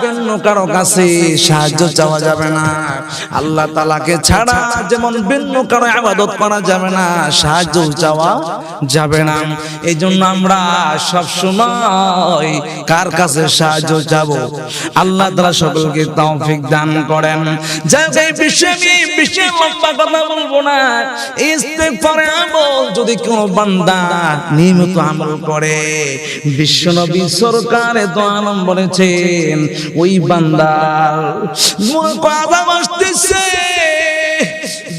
ভিন্ন কারো কাছে সাহায্য চাওয়া যাবে না। আল্লাহ তাআলাকে ছাড়া যেমন ভিন্ন কারো ইবাদত করা যাবে না, সাহায্য চাওয়া যাবে না। এই জন্য আমরা সব সময় কার কাছে সাহায্য চাবো? আল্লাহ তাআলা সকলকে তৌফিক দান করেন। যে বিষয়ে লম্বা কথা বলবো না, ইস্তেগফারে আমল যদি কোন বান্দা নিয়মিত আমল করে, বিশ্বনবী সরকার দো আলম বলেছেন ওই বান্দার আযাব আসতেছে,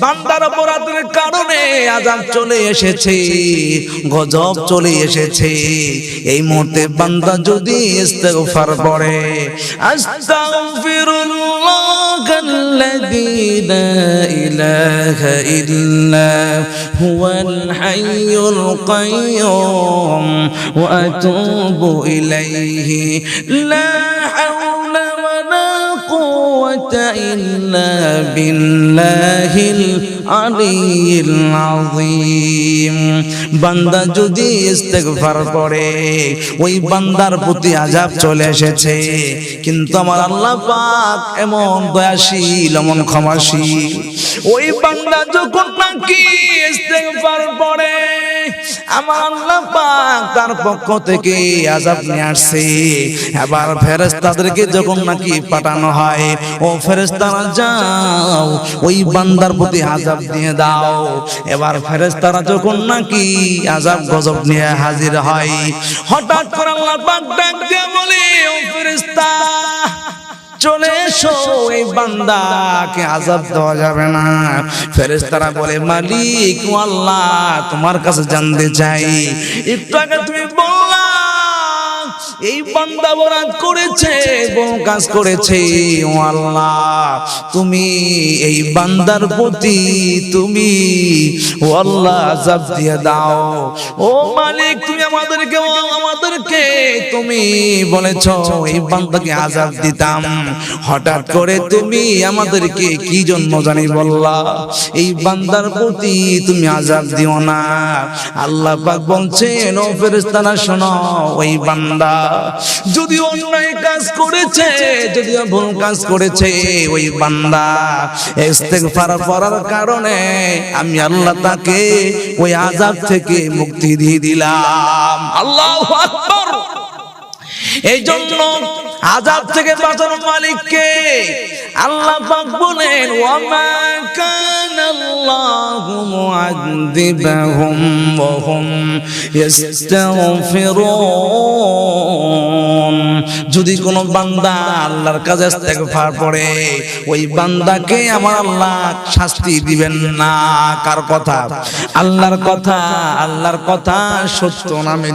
বান্দার অপরাধের কারণে আযাব চলে এসেছে, গজব চলে এসেছে। এই মুহূর্তে বান্দা যদি ইস্তেগফার পড়ে, আস্তাগফিরুল্লাহাল্লাযী লা ইলাহা ইল্লা হুয়াল হাইয়ুল কাইয়্যুম ওয়া আতুবু ইলাইহি লা হাওলা ওয়ালা কুওয়াতা ইল্লা বিল্লাহিল আলিয়্যিল আযীম। বান্দা যদি ইস্তেগফার করে, ওই বান্দার প্রতি আযাব চলে এসেছে, কিন্তু আমার আল্লাহ পাক এমন দয়াশীল, এমন ক্ষমাশীল, ওই বান্দা যখন নাকি ইস্তেগফার করে, আমার আল্লাহ পাক তার পক্ষ থেকে আযাব নিয়ে আসছে। এবার ফেরেশতাদেরকে যখন নাকি পাঠানো হয়, ও ফেরেশতারা যাও ওই বান্দার প্রতি আযাব দিয়ে দাও। এবার ফেরেশতারা যখন নাকি আযাব গজব নিয়ে হাজির হয়, হঠাৎ করে আল্লাহ পাক ডাক দিয়ে বলে, ও ফেরেশতা চলে এসো, এই বান্দাকে আযাব দেওয়া যাবে না। ফেরেশতারা বলে, মালিক ও আল্লাহ, তোমার কাছে জানতে চাই, একটু আগে তুমি বললা এই বান্দা অপরাধ করেছে, বড় কাজ করেছে, ও আল্লাহ তুমি এই বান্দার প্রতি তুমি ও আল্লাহ আযাব দিয়ে দাও। ও মালিক, তুমি আমাদেরকে তুমি বলেছো এই বান্দাকে আযাব দিতাম, হঠাৎ করে তুমি আমাদেরকে কি জন্য জানি বললা এই বান্দার প্রতি তুমি আযাব দিও না। আল্লাহ পাক বলছেন, ও ফেরেশতারা শোনো, ওই বান্দা যদি অন্যায় কাজ করেছে, যদি ভুল কাজ করেছে, ওই বান্দা ইস্তেগফার করার কারণে আমি আল্লাহ তাকে ওই আযাব থেকে মুক্তি দিয়ে দিলাম। আল্লাহু আকবার। এই জন্য আযাব থেকে বাঁচানোর মালিককে আল্লাহ পাক বলেন, ওয়া মা কানাল্লাহু মুআযযিবাহুম ওয়া হুম ইস্তাগফিরুন। যদি কোন বান্দা আল্লাহর কাছে ইস্তেগফার করে, ওই বান্দাকে আমার আল্লাহ শাস্তি দিবেন না। কার কথা? আল্লাহর কথা। আল্লাহর কথা সত্য নামে